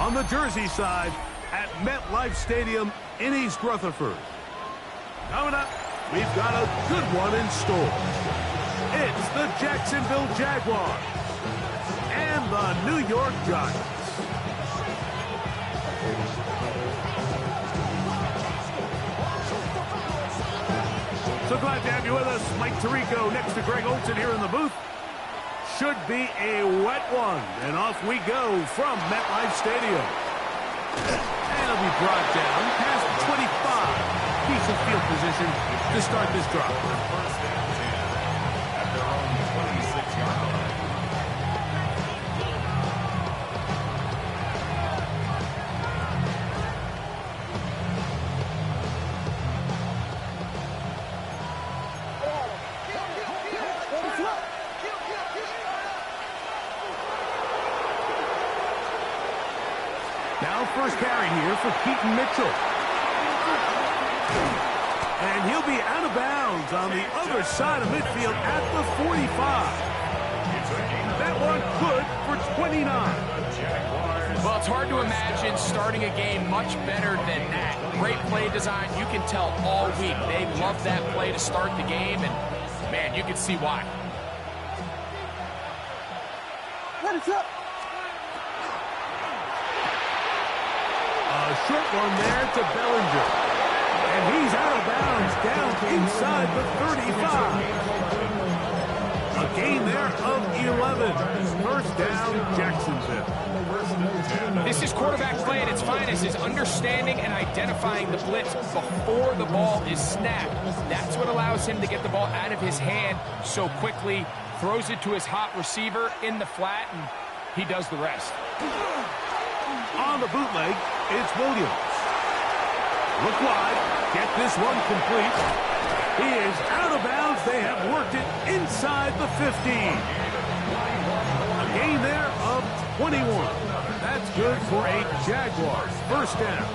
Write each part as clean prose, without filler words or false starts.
on the Jersey side at MetLife Stadium in East Rutherford. Coming up, we've got a good one in store. It's the Jacksonville Jaguars and the New York Giants. So glad to have you with us. Mike Tirico next to Greg Olsen here in the booth. Should be a wet one. And off we go from MetLife Stadium. And it'll be brought down past 25. Decent field position to start this drive. First down 10 at their own 26-yard line. Now first carry here for Keaton Mitchell. And he'll be out of bounds on the other side of midfield at the 45. That one good for 29. Well, it's hard to imagine starting a game much better than that. Great play design. You can tell all week they love that play to start the game, and, man, you can see why. What is up? A short one there to Bellinger. And he's out of bounds down inside the 35. A gain there of 11. First down, Jacksonville. This is quarterback play at its finest, is understanding and identifying the blitz before the ball is snapped. That's what allows him to get the ball out of his hand so quickly, throws it to his hot receiver in the flat, and he does the rest. On the bootleg, it's Williams. Look wide, get this one complete. He is out of bounds. They have worked it inside the 15. A gain there of 21. That's good for a Jaguars first down.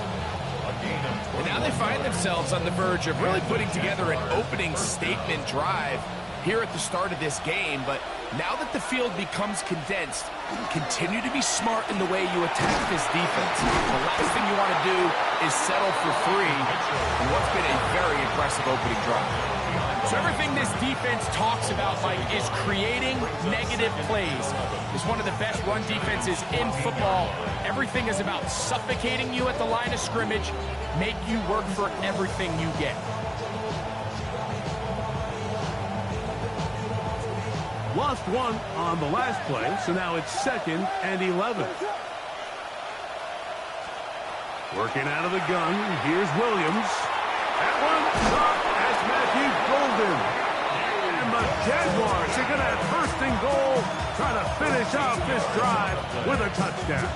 And now they find themselves on the verge of really putting together an opening statement drive here at the start of this game, but now that the field becomes condensed, continue to be smart in the way you attack this defense. The last thing you want to do is settle for free in what's been a very impressive opening drive. So everything this defense talks about, Mike, is creating negative plays. It's one of the best run defenses in football. Everything is about suffocating you at the line of scrimmage, make you work for everything you get. Lost one on the last play, so now it's 2nd and 11. Working out of the gun, here's Williams. That one shot as Matthew Golden. And the Jaguars are going to have 1st and goal, trying to finish off this drive with a touchdown.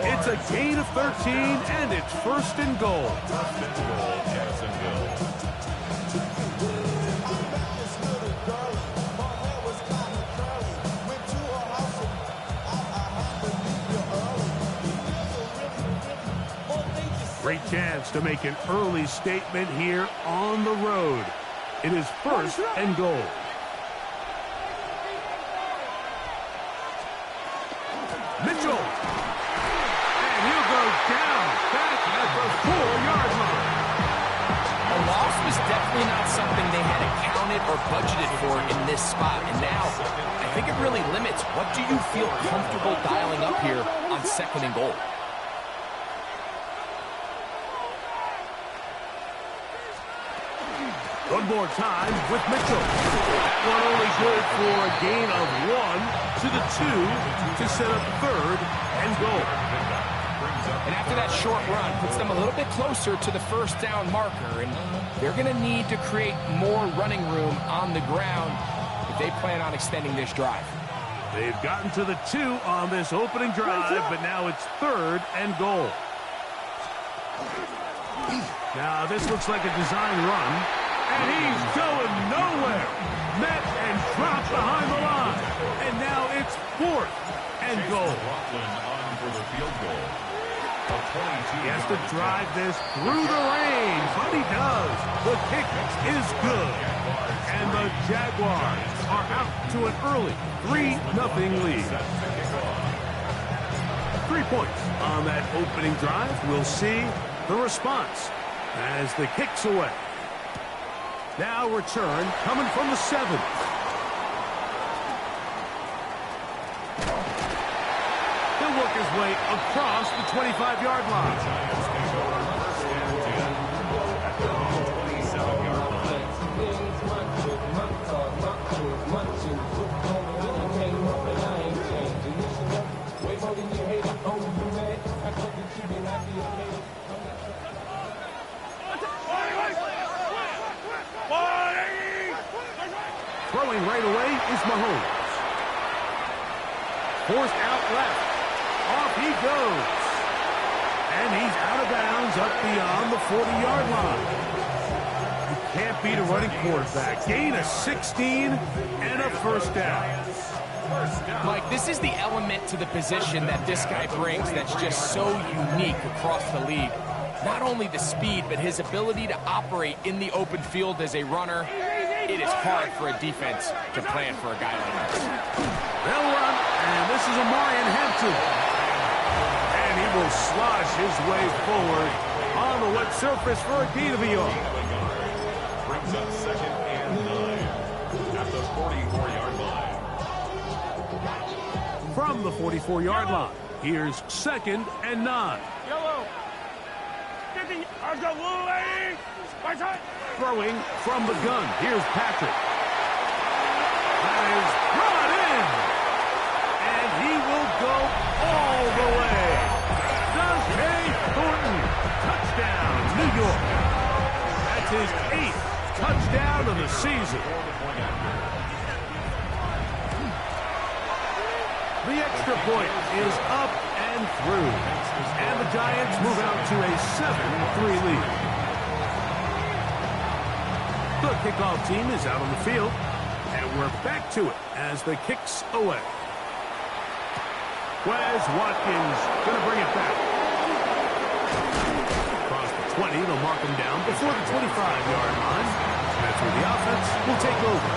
It's a gain of 13, and it's 1st and goal. Jacksonville. Great chance to make an early statement here on the road. It is 1st and goal. Mitchell. And he'll go down back at the 4-yard line. A loss was definitely not something they had accounted or budgeted for in this spot. And now, I think it really limits what do you feel comfortable dialing up here on 2nd and goal. One more time with Mitchell. That one only good for a gain of 1 to the 2 to set up 3rd and goal. And after that short run, puts them a little bit closer to the 1st down marker. And they're going to need to create more running room on the ground if they plan on extending this drive. They've gotten to the 2 on this opening drive, but now it's 3rd and goal. Now this looks like a design run. And he's going nowhere. Met and dropped behind the line. And now it's 4th and goal. Rockland on for the field goal. He has to drive this through the rain, but he does. The kick is good. And the Jaguars are out to an early 3-0 lead. 3 points on that opening drive. We'll see the response as the kick's away. Now return coming from the 7. He'll work his way across the 25-yard line. Throwing right away is Mahomes. Forced out left. Off he goes. And he's out of bounds up beyond the 40-yard line. You can't beat a running quarterback. Gain of 16 and a first down. Mike, this is the element to the position that this guy brings that's just so unique across the league. Not only the speed, but his ability to operate in the open field as a runner. It is hard for a defense to plan for a guy like this. They'll run, and this is Amarian Hampton. And he will slosh his way forward on the wet surface for a gain of a yard. Brings up 2nd and 9 at the 44-yard line. From the 44-yard line, here's 2nd and 9. Throwing from the gun. Here's Patrick. That is brought in. And he will go all the way. Dante Thornton. Touchdown, New York. That's his 8th touchdown of the season. The extra point is up and through. And the Giants move out to a 7-3 lead. The kickoff team is out on the field, and we're back to it as the kick's away. Wes Watkins going to bring it back. Across the 20, they'll mark him down before the 25-yard line. That's where the offense will take over.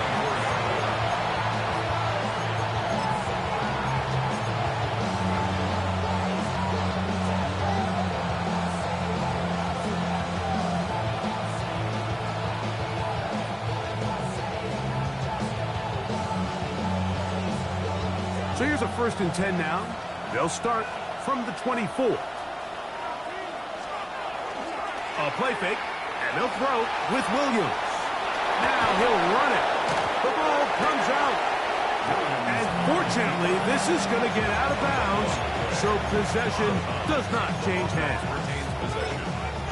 So here's a 1st and 10 now. They'll start from the 24. A play fake, and they'll throw with Williams. Now he'll run it. The ball comes out. And fortunately, this is going to get out of bounds, so possession does not change hands.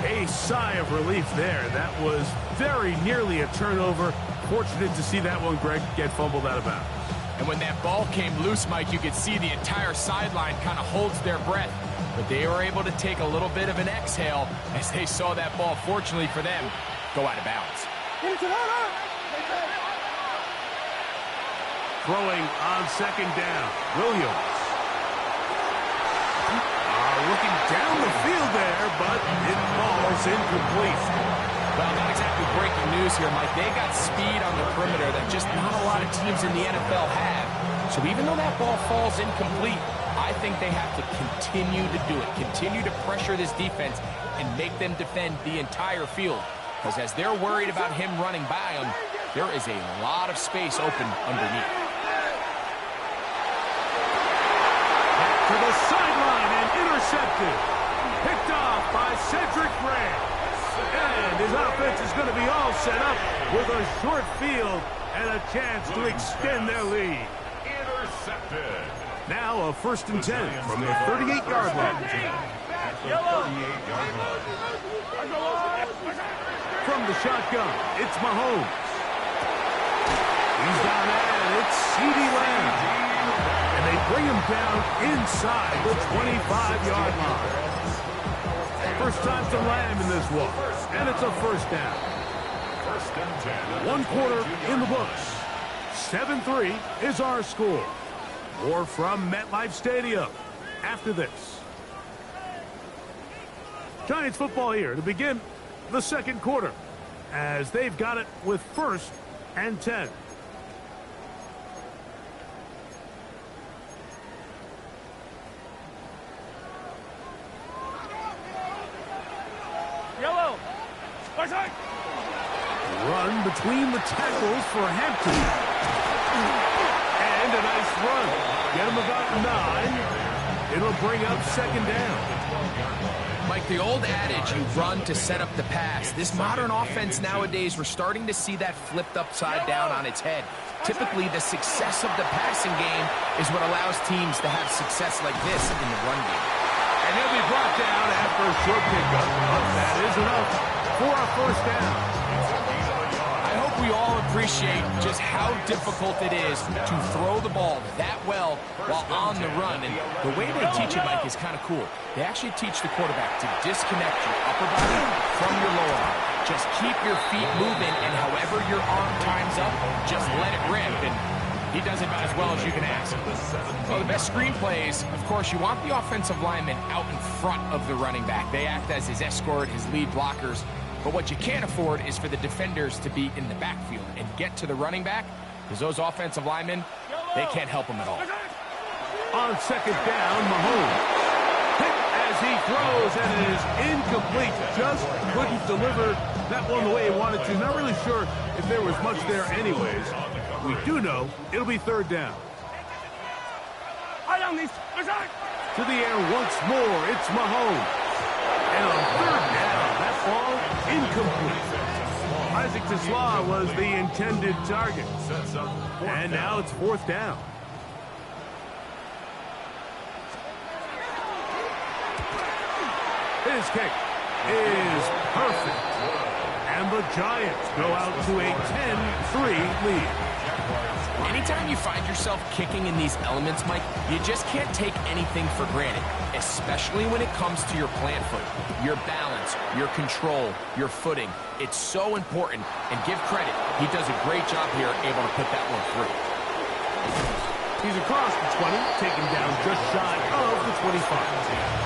A sigh of relief there. That was very nearly a turnover. Fortunate to see that one, Greg, get fumbled out of bounds. And when that ball came loose, Mike, you could see the entire sideline kind of holds their breath. But they were able to take a little bit of an exhale as they saw that ball, fortunately for them, go out of bounds. Throwing on 2nd down, Williams. Looking down the field there, but it falls incomplete. Well, not exactly breaking news here, Mike. They got speed on the perimeter that just not a lot of teams in the NFL have. So even though that ball falls incomplete, I think they have to continue to do it. Continue to pressure this defense and make them defend the entire field. Because as they're worried about him running by them, there is a lot of space open underneath. Back to the sideline and intercepted. Picked off by Cedric Gray. And his offense is going to be all set up with a short field and a chance to extend their lead. Intercepted. Now a 1st and 10 from the 38-yard line. At the 38-yard line. From the shotgun, it's Mahomes. He's down and it's CeeDee Lamb. And they bring him down inside the 25-yard line. First time to Lamb in this one, and it's a 1st down. 1st and 10. 1 quarter in the books. 7-3 is our score. More from MetLife Stadium after this. Giants football here to begin the 2nd quarter as they've got it with 1st and 10. Run between the tackles for Hampton. And a nice run. Get him about 9. It'll bring up second down. Like the old adage, you run to set up the pass. This modern offense nowadays, we're starting to see that flipped upside down on its head. Typically, the success of the passing game is what allows teams to have success like this in the run game. And he'll be brought down after a short pickup. But that is enough for a first down. I hope we all appreciate just how difficult it is to throw the ball that well while on the run. And the way they teach it, Mike, is kind of cool. They actually teach the quarterback to disconnect your upper body from your lower body. Just keep your feet moving, and however your arm times up, just let it rip. And he does it about as well as you can ask. So the best screen plays, of course, you want the offensive lineman out in front of the running back. They act as his escort, his lead blockers. But what you can't afford is for the defenders to be in the backfield and get to the running back, because those offensive linemen, they can't help him at all. On second down, Mahomes hit as he throws, and it is incomplete. Just couldn't deliver that one the way he wanted to. Not really sure if there was much there anyways. We do know it'll be third down. To the air once more, it's Mahomes. And on third down, that ball incomplete. Isaac Tesla was the intended target. And now it's fourth down. His kick is perfect. And the Giants go out to a 10-3 lead. Anytime you find yourself kicking in these elements, Mike, you just can't take anything for granted, especially when it comes to your plant foot, your balance, your control, your footing. It's so important, and give credit. He does a great job here able to put that one through. He's across the 20, taken down just shy of the 25.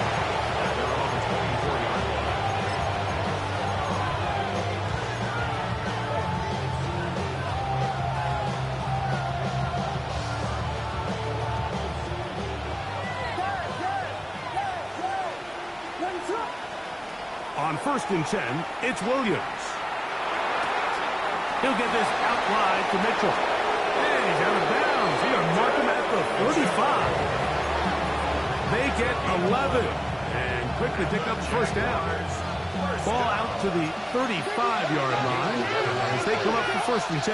On 1st and 10, it's Williams. He'll get this out wide to Mitchell. And he's out of bounds. He's going to mark him at the 35. They get 11 and quickly pick up the first down. Ball out to the 35-yard line as they come up for 1st and 10.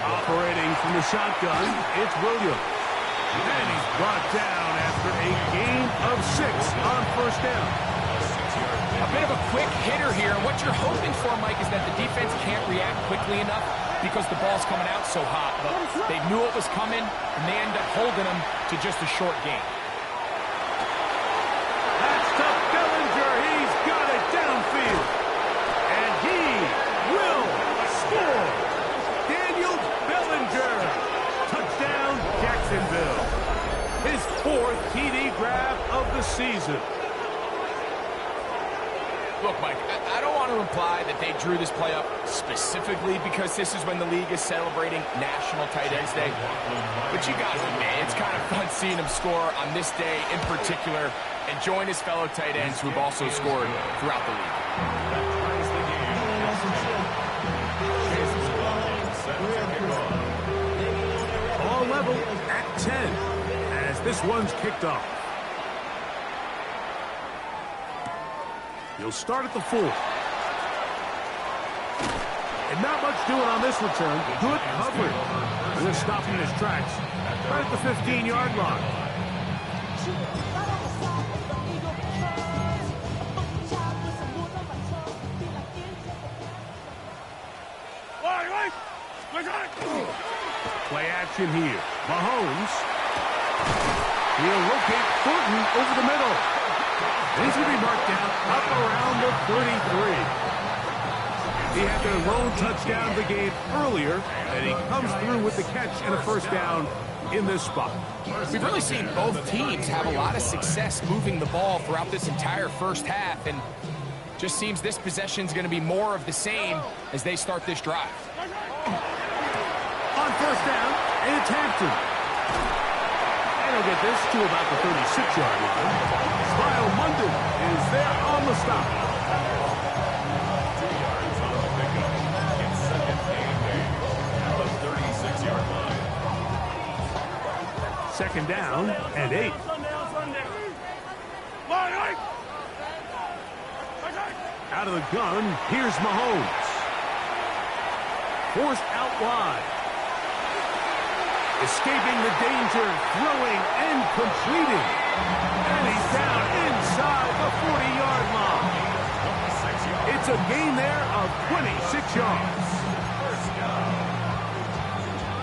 Operating from the shotgun, it's Williams. And he's brought down after a gain of 6 on 1st down. A bit of a quick hitter here. What you're hoping for, Mike, is that the defense can't react quickly enough because the ball's coming out so hot. But they knew it was coming, and they end up holding them to just a short gain. That's to Bellinger. He's got it downfield. And he will score. Daniel Bellinger. Touchdown, Jacksonville. His 4th TD grab of the season. Look, Mike, I don't want to imply that they drew this play up specifically because this is when the league is celebrating National Tight Ends Day. But you got to admit, it's kind of fun seeing him score on this day in particular and join his fellow tight ends who've also scored throughout the league. All level at 10 as this one's kicked off. He'll start at the 4. And not much doing on this return. Good coverage. They're stopping his tracks right at the 15-yard line. Play action here. Mahomes. He'll locate Thornton over the middle. He's going to be marked down up around the 33. He had their lone touchdown of the game earlier, and he comes through with the catch and a first down in this spot. We've really seen both teams have a lot of success moving the ball throughout this entire first half, and just seems this possession is going to be more of the same as they start this drive. On first down, it's Hampton. And he'll get this to about the 36-yard line. Smile Munden is there on the stop. Second down and 8. Out of the gun, here's Mahomes. Forced out wide. Escaping the danger, throwing and completing. And he's down inside the 40-yard line. It's a gain there of 26 yards.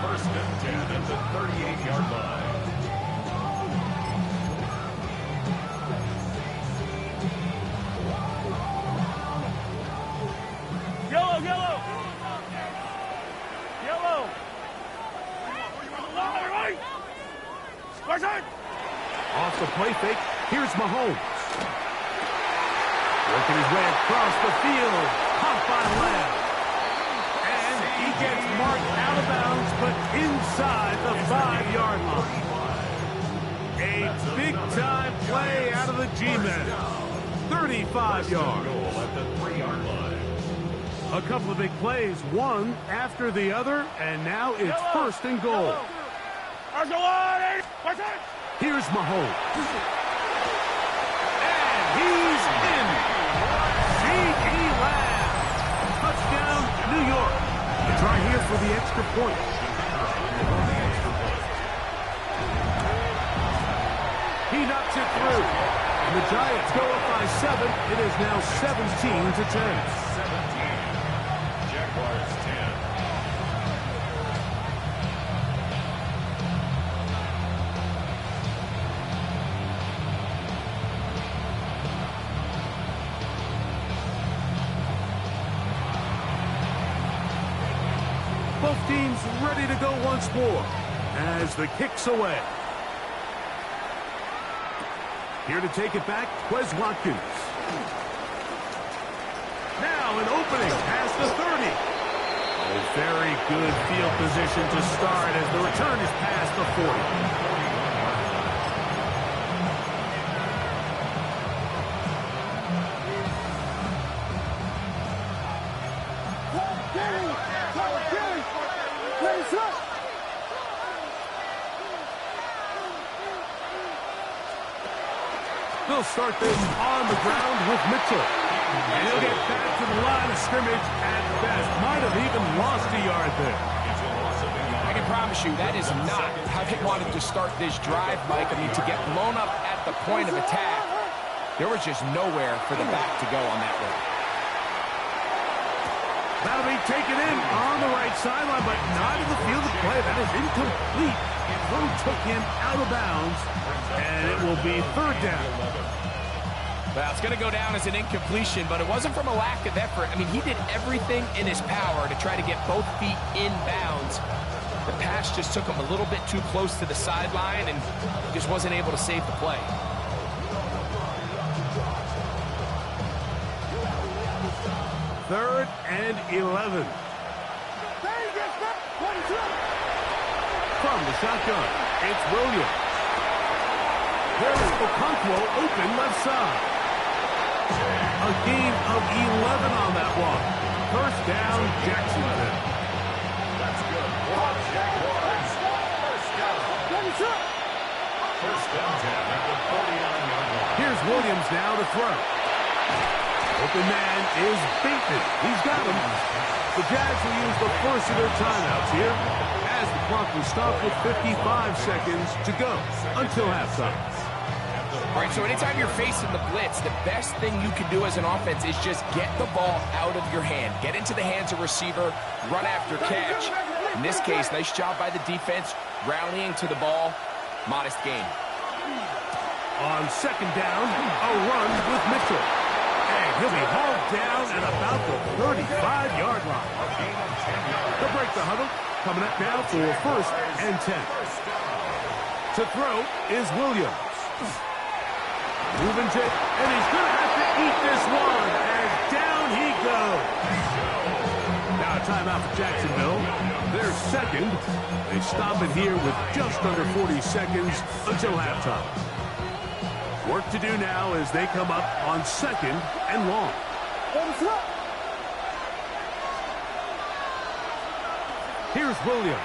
First and 10 at the 38-yard line. Off the play fake, here's Mahomes. Working his way across the field, caught by Lamb. And he gets marked out of bounds, but inside the 5-yard line. A big-time play out of the G-men. 35 yards. Goal at the 3-yard line. A couple of big plays, one after the other, and now it's first and goal. Here's Mahomes. And he's in. C.D. Lamb. Touchdown, New York. They try here for the extra point. He knocks it through. And the Giants go up by 7. It is now 17-10. 17. Jaguars 10. Both teams ready to go once more as the kick's away. Here to take it back, Quez Watkins. Now an opening past the 30. A very good field position to start as the return is past the 40. They'll start this on the ground with Mitchell. And he'll get back to the line of scrimmage at best. Might have even lost a yard there. I can promise you that is not how they wanted to start this drive, Mike. I mean, to get blown up at the point of attack, there was just nowhere for the back to go on that one. That'll be taken in on the right sideline, but not in the field of play. That is incomplete. Throw took him out of bounds, and it will be third down. Well, it's going to go down as an incompletion, but it wasn't from a lack of effort. I mean, he did everything in his power to try to get both feet in bounds. The pass just took him a little bit too close to the sideline and just wasn't able to save the play. Third and 11. From the shotgun, it's Williams. There's Okonkwo open left side. A gain of 11 on that one. First down, Jacksonville. That's good. Jaguars. First down 10 at the 49-yard line. Here's Williams now to throw. Open man is Bateman. He's got him. The Jags will use the first of their timeouts here as the clock will stop with 55 seconds to go until halftime. All right, so anytime you're facing the blitz, the best thing you can do as an offense is just get the ball out of your hand. Get into the hands of receiver, run after catch. In this case, nice job by the defense, rallying to the ball. Modest gain. On second down, a run with Mitchell. And he'll be hauled down at about the 35-yard line. To break the huddle, coming up now for first and 10. To throw is Williams. Moving to, and he's going to have to eat this one, and down he goes. Now a timeout for Jacksonville. They're second. They stop it here with just under 40 seconds until halftime. Work to do now as they come up on second and long. Here's Williams.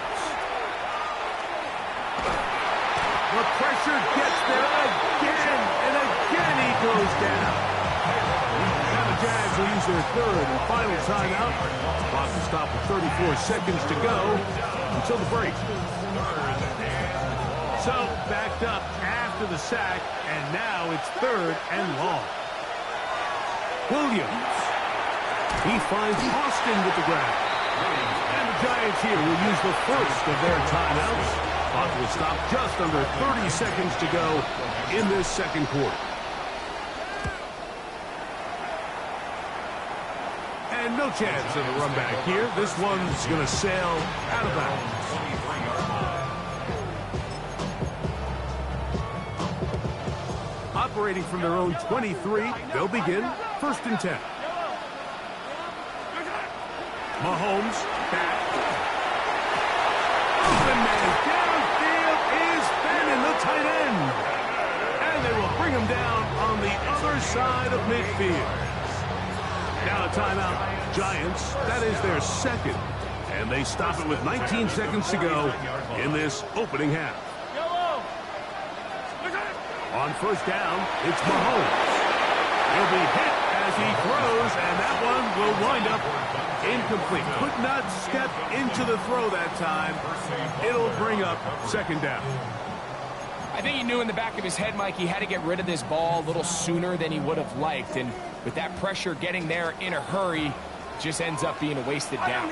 The pressure gets there again, and again he goes down. Now the Jags will use their third and final timeout. Clock will stop with 34 seconds to go until the break. So, backed up after the sack, and now it's third and long. Williams. He finds Austin with the grab. And the Giants here will use the first of their timeouts. Clock will stop just under 30 seconds to go in this second quarter. And no chance of a run back here. This one's going to sail out of bounds. Operating from their own 23, they'll begin first and 10. Mahomes back. Open man downfield is Fannin, the tight end. And they will bring him down on the other side of midfield. Now a timeout. Giants, that is their second. And they stop it with 19 seconds to go in this opening half. On first down, it's Mahomes. He'll be hit as he throws, and that one will wind up incomplete. Could not step into the throw that time. It'll bring up second down. I think he knew in the back of his head, Mike, he had to get rid of this ball a little sooner than he would have liked. And with that pressure getting there in a hurry, just ends up being a wasted down.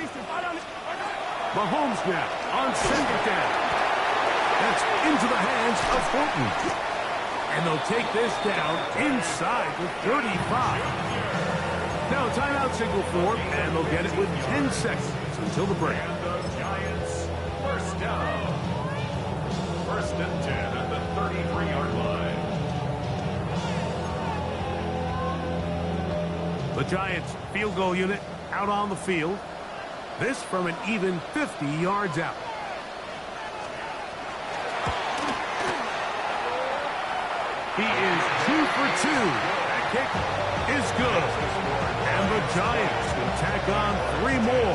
Mahomes now on second down. That's into the hands of Fulton. And they'll take this down inside the 35. Now a timeout signal for him, and they'll get it with 10 seconds until the break. And the Giants, first down. First and 10 at the 33-yard line. The Giants field goal unit out on the field. This from an even 50 yards out. He is 2 for 2. That kick is good. And the Giants will tack on 3 more,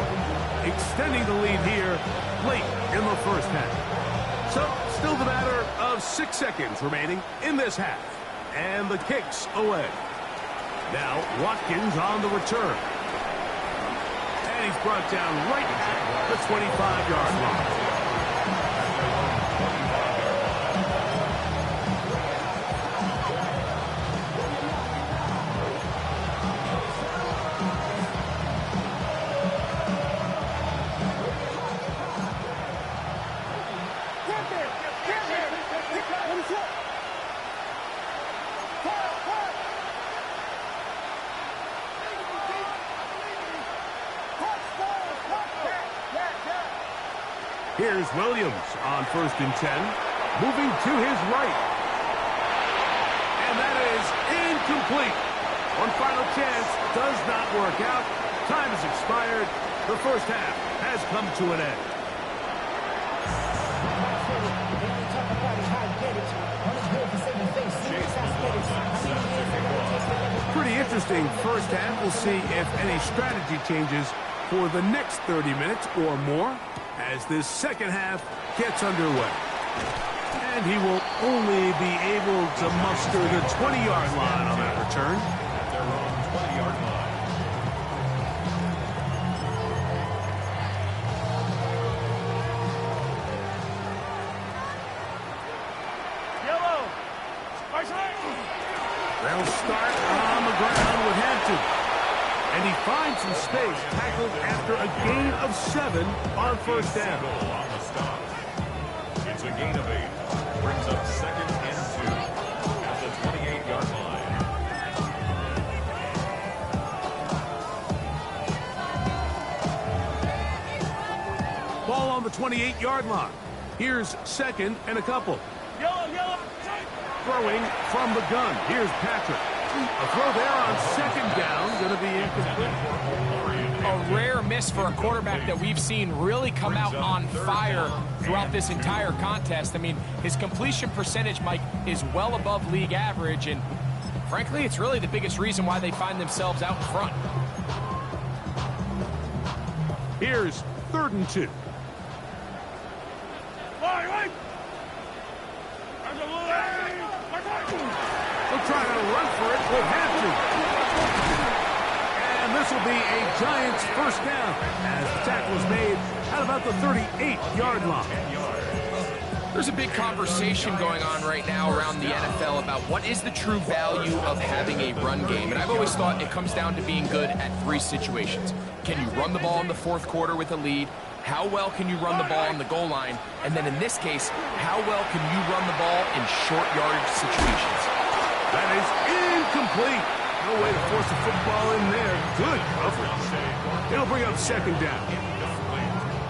extending the lead here late in the first half. So, still the matter of 6 seconds remaining in this half. And the kick's away. Now, Watkins on the return. And he's brought down right at the 25-yard line. Here's Williams on first and 10, moving to his right. And that is incomplete. One final chance does not work out. Time has expired. The first half has come to an end. Pretty interesting first half. We'll see if any strategy changes for the next 30 minutes or more as this second half gets underway. And he will only be able to muster the 20-yard line on that return. At their own 20-yard line. They'll start on the ground with Hampton. And he finds some space, tackled after a gain of 7 on first down. On the stop. It's a gain of 8. Brings up second and 2 at the 28-yard line. Ball on the 28-yard line. Here's second and a couple. Throwing from the gun. Here's Patrick. A throw there on second down. Going to be incomplete. A rare miss for a quarterback that we've seen really come out on fire throughout this entire contest. I mean, his completion percentage, Mike, is well above league average. And frankly, it's really the biggest reason why they find themselves out in front. Here's third and 2. They'll try to run for it with Hampton. And this will be a Giants first down as the tackle is made at about the 38-yard line. There's a big conversation going on right now around the NFL about what is the true value of having a run game. And I've always thought it comes down to being good at three situations. Can you run the ball in the fourth quarter with a lead? How well can you run the ball on the goal line? And then in this case, how well can you run the ball in short yardage situations? That is incomplete. No way to force the football in there. Good coverage. It'll bring up second down.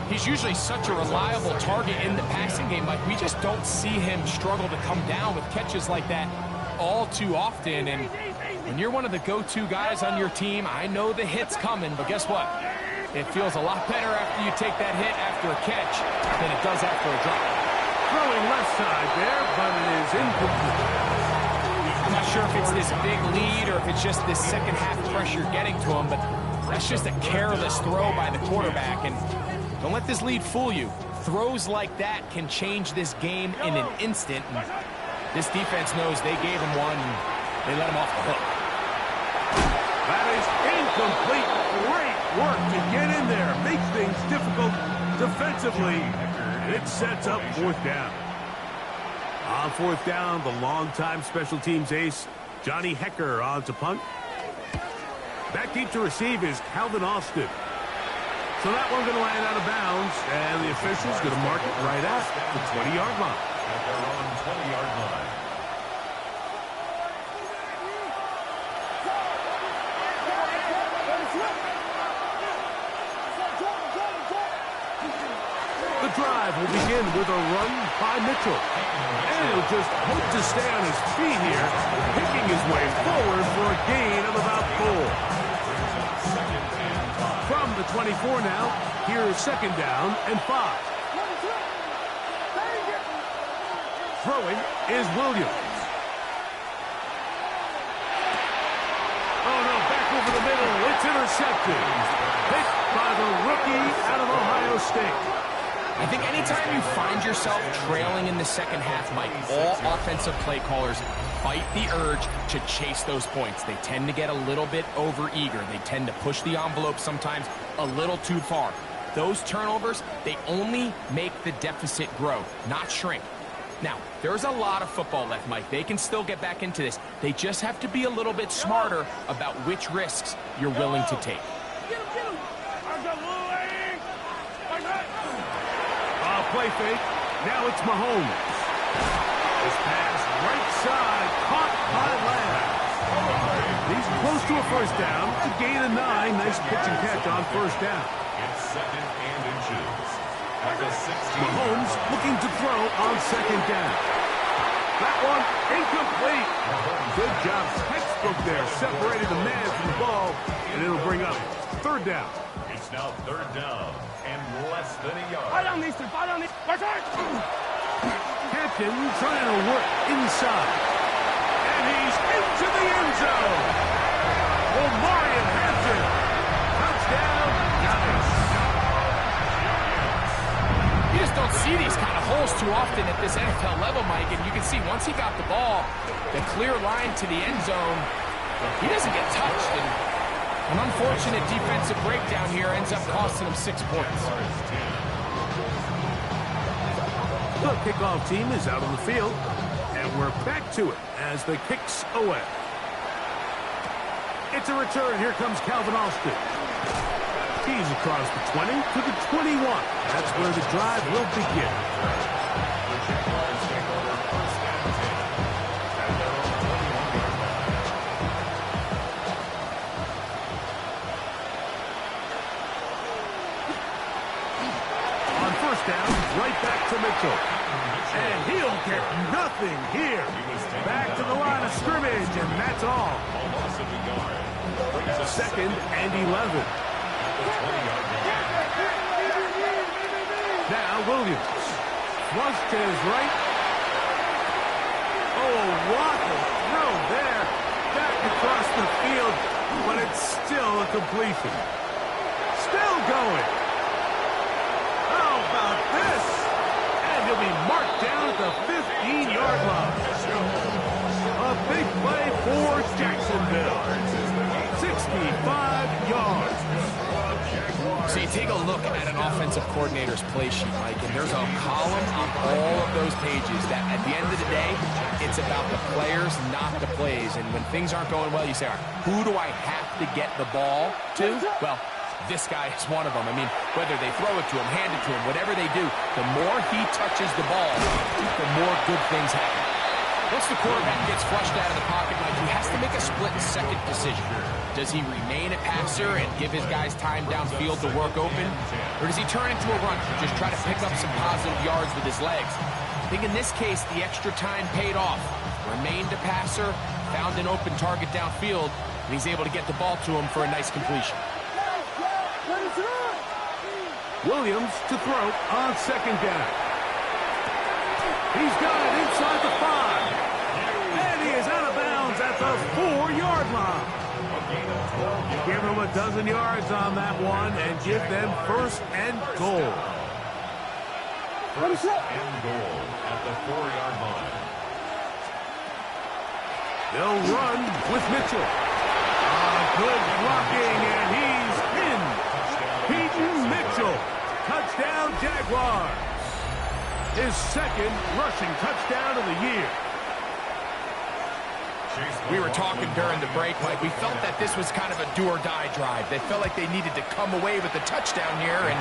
He's usually such a reliable target in the passing game, but we just don't see him struggle to come down with catches like that all too often. And when you're one of the go-to guys on your team, I know the hit's coming, but guess what? It feels a lot better after you take that hit after a catch than it does after a drop. Throwing left side there, but it is incomplete. I'm not sure if it's this big lead or if it's just this second half pressure getting to him, but that's just a careless throw by the quarterback. And don't let this lead fool you. Throws like that can change this game in an instant. And this defense knows they gave him one, and they let him off the hook. That is incomplete. Great work to get in there. Make things difficult defensively. And it sets up fourth down. On fourth down, the longtime special teams ace, Johnny Hekker, on to punt. Back deep to receive is Calvin Austin. So that one's going to land out of bounds, and the official's going to mark it right at the 20-yard line. At their own 20-yard line. The drive will begin with a run by Mitchell. And he'll just hope to stay on his feet here, picking his way forward for a gain of about 4. From the 24 now, here's second down and 5. Throwing is Williams. Oh, no, back over the middle. It's intercepted. Picked by the rookie out of Ohio State. I think anytime you find yourself trailing in the second half, Mike, all offensive play callers fight the urge to chase those points. They tend to get a little bit overeager. They tend to push the envelope sometimes a little too far. Those turnovers, they only make the deficit grow, not shrink. Now, there's a lot of football left, Mike. They can still get back into this. They just have to be a little bit smarter about which risks you're willing to take. Play fake. Now it's Mahomes. This pass right side caught by Lamb. He's close to a first down. A gain of 9. Nice pitch and catch on first down. It's second and inches. At the 16. Mahomes looking to throw on second down. That one incomplete. Good job. Textbook there. Separated the man from the ball. And it'll bring up third down. It's now third down and less than a yard. Hampton trying to work inside. And he's into the end zone. Omarion Hampton. Touchdown, Giants. You just don't see these kind of holes too often at this NFL level, Mike. And you can see once he got the ball, the clear line to the end zone, he doesn't get touched. And an unfortunate defensive breakdown here ends up costing him 6 points. The kickoff team is out on the field, and we're back to it as the kick's away. It's a return. Here comes Calvin Austin. He's across the 20 to the 21. That's where the drive will begin. On first down, right back to Mitchell. And he'll get nothing here. Back to the line of scrimmage, and that's all. Second and 11. Now Williams. Flush to his right. Oh, waffle throw there. Back across the field, but it's still a completion. Still going. How about this? And he'll be marked down at the 15-yard line. A big play take a look at an offensive coordinator's play sheet, Mike, and there's a column on all of those pages that at the end of the day, it's about the players, not the plays. And when things aren't going well, you say, all right, who do I have to get the ball to? Well, this guy is one of them. I mean, whether they throw it to him, hand it to him, whatever they do, the more he touches the ball, the more good things happen. Once the quarterback gets flushed out of the pocket, Mike, he has to make a split-second decision. Does he remain a passer and give his guys time downfield to work open? Or does he turn into a runner, just try to pick up some positive yards with his legs? I think in this case, the extra time paid off. Remained a passer, found an open target downfield, and he's able to get the ball to him for a nice completion. Williams to throw on second down. He's got it inside the 5. And he is out of bounds at the 4-yard line. Give them a dozen yards on that one and give them first and goal. First and goal at the 4-yard line. They'll run with Mitchell. Good blocking, and he's in. Peyton Mitchell. Touchdown, Jaguars. His second rushing touchdown of the year. We were talking during the break, Mike. We felt that this was kind of a do-or-die drive. They felt like they needed to come away with the touchdown here, and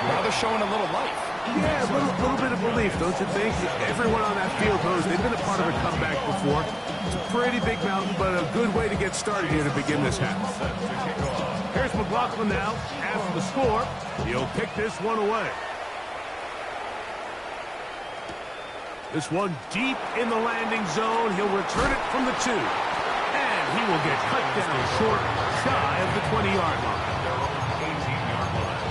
now they're showing a little life. Yeah, a little bit of relief, don't you think? Everyone on that field knows they've been a part of a comeback before. It's a pretty big mountain, but a good way to get started here to begin this half. Here's McLaughlin now. After the score, he'll pick this one away. This one deep in the landing zone. He'll return it from the 2. And he will get cut down short, shy of the 20-yard line. 18-yard line.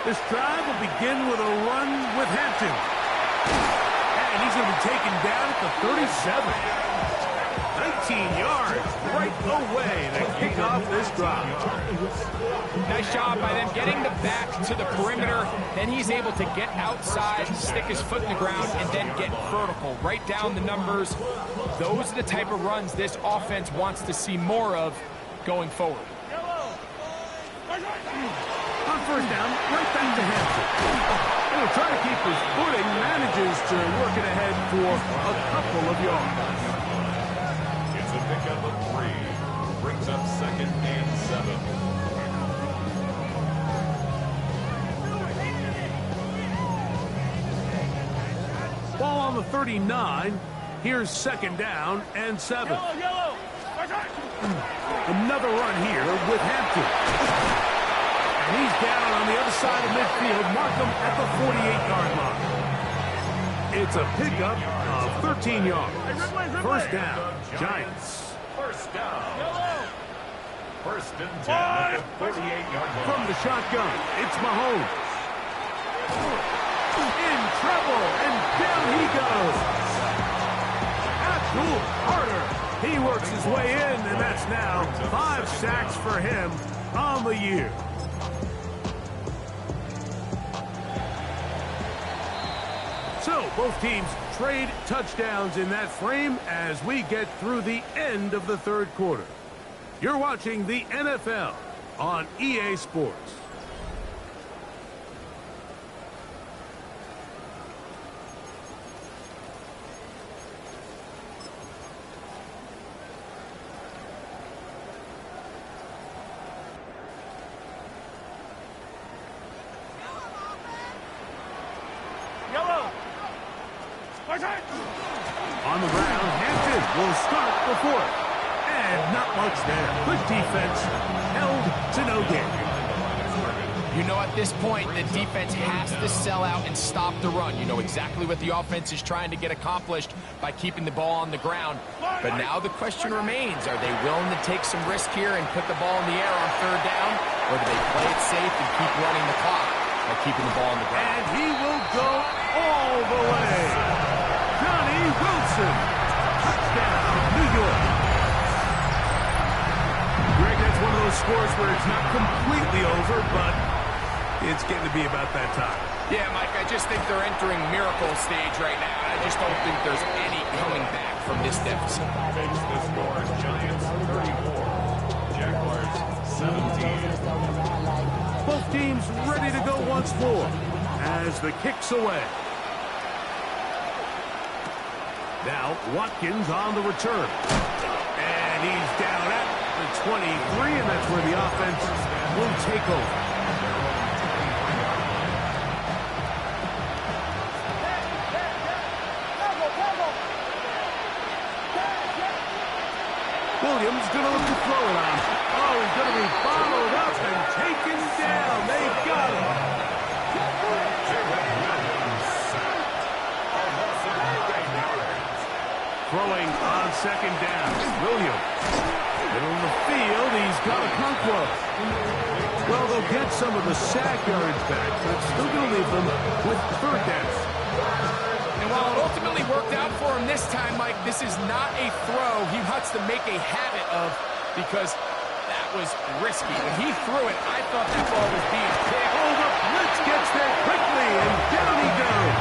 This drive will begin with a run with Hampton. And he's going to be taken down at the 37. 19 yards right away to kick off this drive. Nice job by them getting the back to the perimeter. Then he's able to get outside, stick his foot in the ground, and then get vertical. Right down the numbers. Those are the type of runs this offense wants to see more of going forward. On first down, right back to Hampton. And he'll try to keep his footing, manages to work it ahead for a couple of yards. It's a pickup of 3. Brings up second and 7. Ball on the 39. Here's second down and 7. Another run here with Hampton. And he's down on the other side of midfield. Mark him at the 48-yard line. It's a pickup of 13 yards. First down, Giants. First down. First and 10 at the 48-yard line. From the shotgun, it's Mahomes. In trouble, and down he goes. Abdul Carter. He works his way in, and that's now 5 sacks for him on the year. So, both teams trade touchdowns in that frame as we get through the end of the third quarter. You're watching the NFL on EA Sports. On the ground, Hampton will start before it. And not much there. Good defense. Held to no gain. You know, at this point, the defense has to sell out and stop the run. You know exactly what the offense is trying to get accomplished by keeping the ball on the ground. But now the question remains, are they willing to take some risk here and put the ball in the air on third down? Or do they play it safe and keep running the clock by keeping the ball on the ground? And he will go all the way. Johnny Wilson. Touchdown, New York. Greg, that's one of those scores where it's not completely over, but it's getting to be about that time. Yeah, Mike, I just think they're entering miracle stage right now. I just don't think there's any coming back from this deficit. The score, Giants 34, Jaguars 17. Both teams ready to go once more as the kick's away. Now, Watkins on the return. And he's down at the 23, and that's where the offense will take over. Williams going to look to throw it on. Oh, he's going to be followed up and taken down. They've got him. Throwing on second down. Williams. Middle of the field. He's got to come close. Well, they'll get some of the sack yards back, but it's still going to leave them with third down. And while it ultimately worked out for him this time, Mike, this is not a throw he wants to make a habit of because that was risky. When he threw it, I thought that ball was being picked. Oh, the blitz gets there quickly, and down he goes.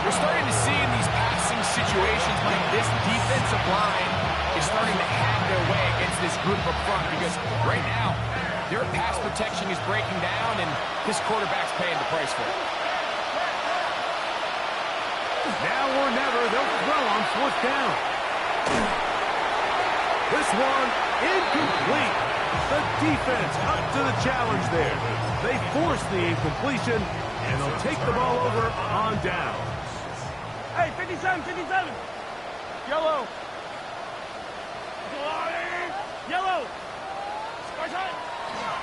We're starting to see in these passing situations, Mike, this defensive line is starting to have their way against this group up front because right now, their pass protection is breaking down, and this quarterback's paying the price for it. Now or never, they'll throw on fourth down. This one incomplete. The defense up to the challenge there. They force the incompletion, and they'll take the ball over on down. Hey, 57, 57. Yellow. Yellow.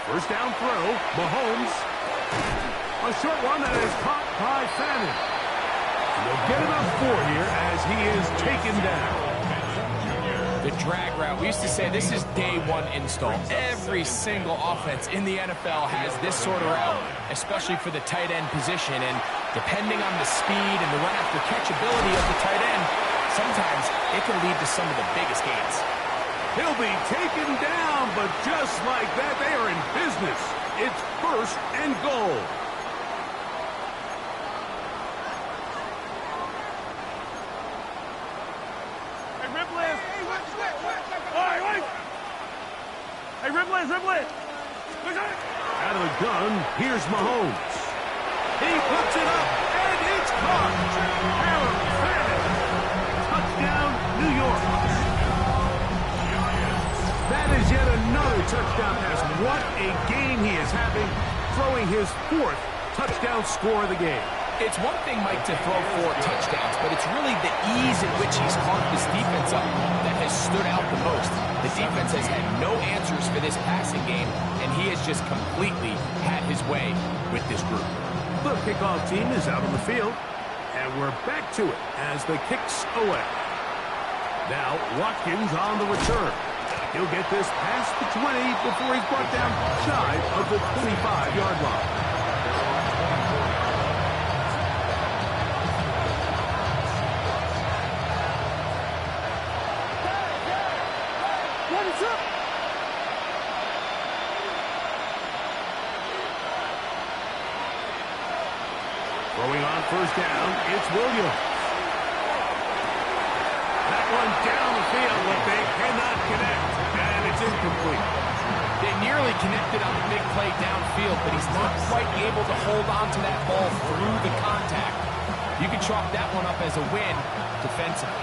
First down throw, Mahomes. A short one that is caught by Fannin. They'll get enough for here as he is taken down. The drag route. We used to say this is day one install. Every single offense in the NFL has this sort of route, especially for the tight end position. And depending on the speed and the run after catchability of the tight end, sometimes it can lead to some of the biggest gains. He'll be taken down, but just like that, they are in business. It's first and goal. Ripley. Out of the gun, here's Mahomes. He puts it up, and it's caught. Aaron Fannin. Touchdown, New York. That is yet another touchdown pass. What a game he is having, throwing his fourth touchdown score of the game. It's one thing, Mike, to throw 4 touchdowns, but it's really the ease in which he's caught this defense up that has stood out the most. The defense has had no answers for this passing game, and he has just completely had his way with this group. The kickoff team is out on the field, and we're back to it as the kick's away. Now, Watkins on the return. He'll get this past the 20 before he's brought down shy of the 25-yard line. Throwing on first down, it's Williams. That one down the field, but they cannot connect, and it's incomplete. They nearly connected on the big play downfield, but he's not quite able to hold on to that ball through the contact. You can chalk that one up as a win defensively.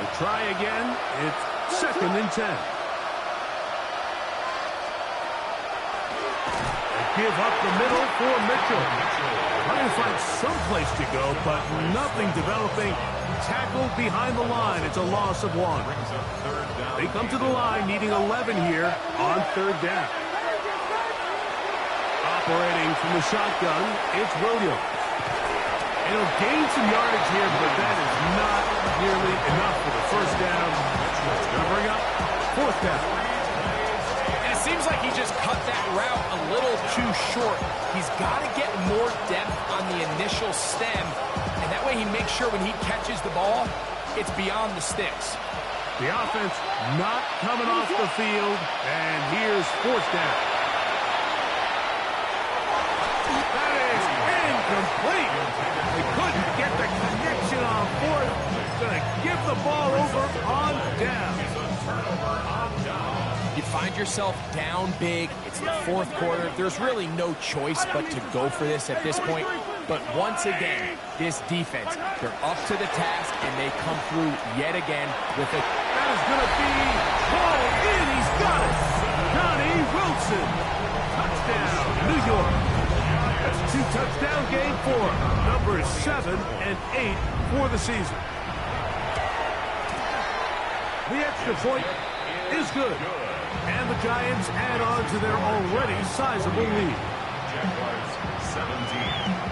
We'll try again. It's second and 10. They give up the middle for Mitchell. Trying to find some place to go, but nothing developing. Tackled behind the line. It's a loss of 1. They come to the line needing 11 here on third down. Operating from the shotgun, it's Williams. And he'll gain some yardage here, but that is not nearly enough for the first down. Going to bring up fourth down. And it seems like he just cut that route a little too short. He's got to get more depth on the initial stem, and that way he makes sure when he catches the ball, it's beyond the sticks. The offense not coming off the field, and here's fourth down. That is incomplete. They couldn't get the connection on fourth. Going to give the ball over on down. You find yourself down big. It's the fourth quarter. There's really no choice but to go for this at this point. But once again, this defense, they're up to the task, and they come through yet again with a... That is going to be hauled in. He's got it. Johnny Wilson. Touchdown, New York. That's a two-touchdown game for numbers 7 and 8 for the season. The extra point is good. And the Giants add on to their already sizable lead. Jaguars 17.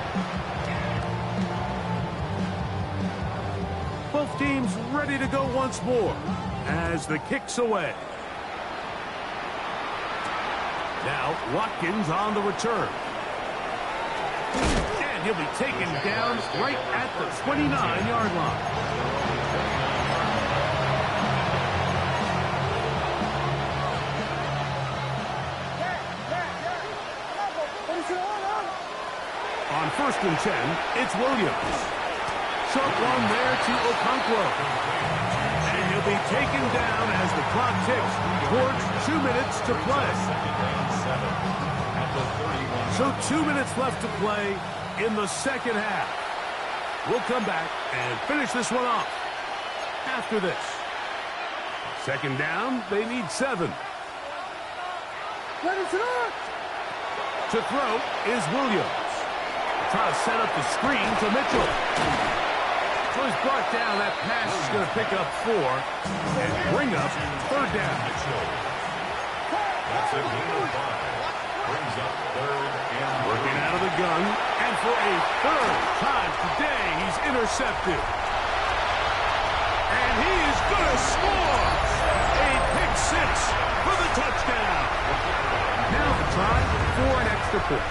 Both teams ready to go once more as the kick's away. Now Watkins on the return. And he'll be taken down right at the 29-yard line. On 1st and 10, it's Williams. Short one there to Okonkwo. And he'll be taken down as the clock ticks towards 2 minutes to play. So 2 minutes left to play in the second half. We'll come back and finish this one off after this. Second down, they need 7. To throw is Williams. Try to set up the screen to Mitchell. So he's brought down. That pass is going to pick up 4 and bring up third down. That's a gain of 5. Brings up third and Working out of the gun. And for a third time today, he's intercepted. And he is going to score. A pick 6 for the touchdown. Now the try for an extra point.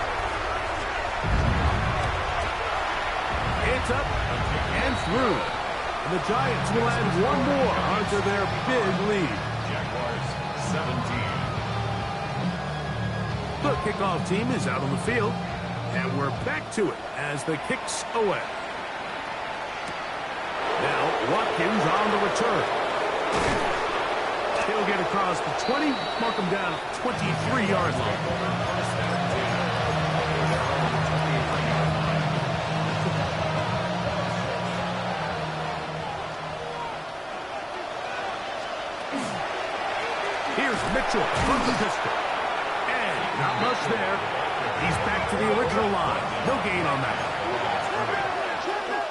It's up and through. And the Giants will add one more onto their big lead. Jaguars 17. The kickoff team is out on the field. And we're back to it as the kick's away. Now Watkins on the return. He'll get across the 20, mark him down at the 23-yard line. Here's Mitchell from the distance. And not much there. He's back to the original line. No gain on that.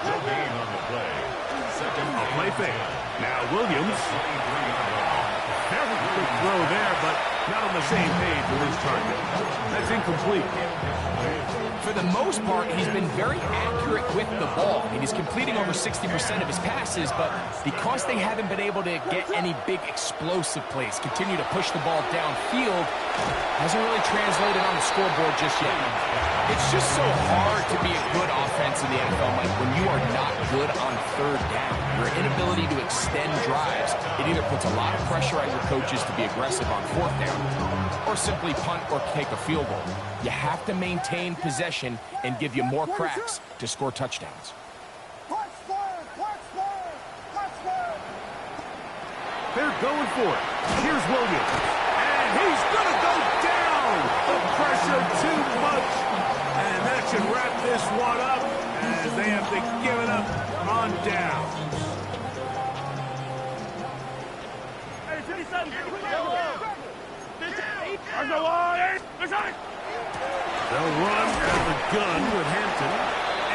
No gain on the play. Second A play fake. Now Williams. Very quick throw there, but not on the same page with his target. That's incomplete. For the most part, he's been very accurate with the ball. I mean, he's completing over 60% of his passes, but because they haven't been able to get any big explosive plays, continue to push the ball downfield, hasn't really translated on the scoreboard just yet. It's just so hard to be a good offense in the NFL, Mike, when you are not good on third down. Your inability to extend drives, it either puts a lot of pressure on your coaches to be aggressive on fourth down, or simply punt or take a field goal. You have to maintain possession and give you more cracks to score touchdowns. They're going for it. Here's Williams. And he's going to go down. The pressure too much. And that should wrap this one up as they have to give it up on down. Hey, 57, They'll run out of the gun with Hampton.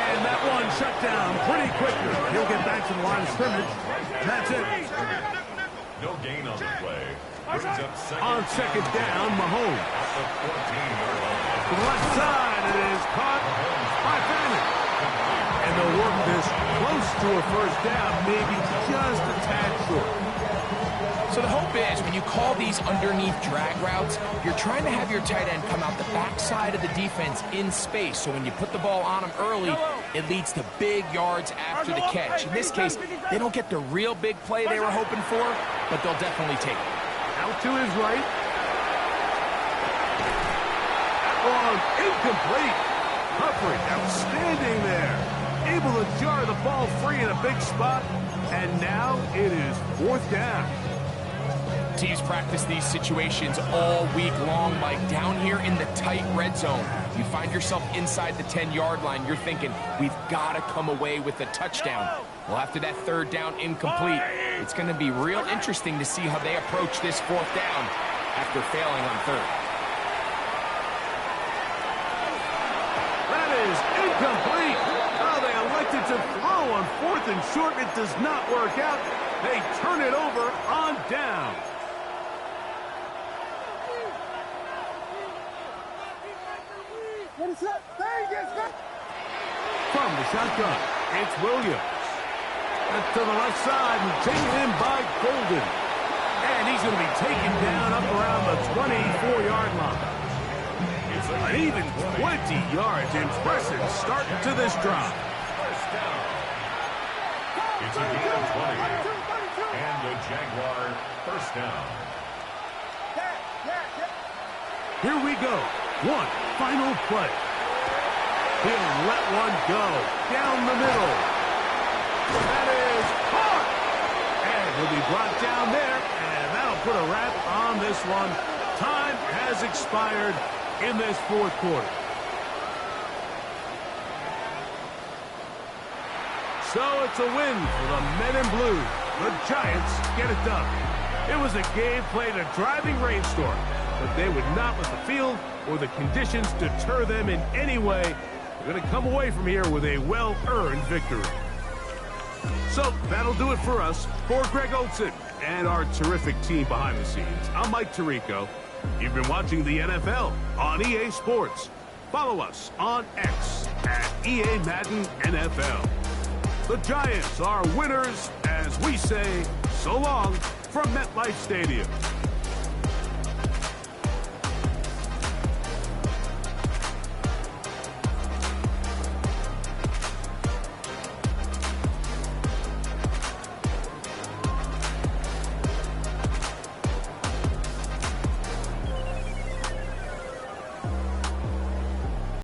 And that one shut down pretty quickly. He'll get back to the line of scrimmage. And that's it. No gain on the play. Brings up second. On second down, Mahomes. At the 14-yard line. To the left side, it is caught by Bannon. And they'll work this close to a first down, maybe just a tad short. So the hope is when you call these underneath drag routes, you're trying to have your tight end come out the backside of the defense in space. So when you put the ball on him early, it leads to big yards after the catch. In this case, they don't get the real big play they were hoping for, but they'll definitely take it. Out to his right. That one incomplete. Coverage outstanding there. Able to jar the ball free in a big spot. And now it is 4th down. Teams practice these situations all week long, Mike. Down here in the tight red zone, you find yourself inside the 10-yard line. You're thinking, we've got to come away with a touchdown. Well, after that 3rd down incomplete, it's going to be real interesting to see how they approach this 4th down after failing on 3rd. That is incomplete. Oh, they elected to throw on 4th and short. It does not work out. They turn it over on down. From the shotgun, it's Williams. To the left side and taken in by Golden. And he's going to be taken down up around the 24-yard line. An even 20 yards. Impressive start to this drive. First down. It's a gain of 20. And the Jaguar first down. Here we go. One final play. He'll let one go down the middle. That is caught. And he'll be brought down there. And that'll put a wrap on this one. Time has expired in this 4th quarter. So it's a win for the men in blue. The Giants get it done. It was a game played in a driving rainstorm, but they would not let the field or the conditions deter them in any way. They're going to come away from here with a well-earned victory. So that'll do it for us. For Greg Olsen and our terrific team behind the scenes, I'm Mike Tirico. You've been watching the NFL on EA Sports. Follow us on X at EA Madden NFL. The Giants are winners as we say so long from MetLife Stadium.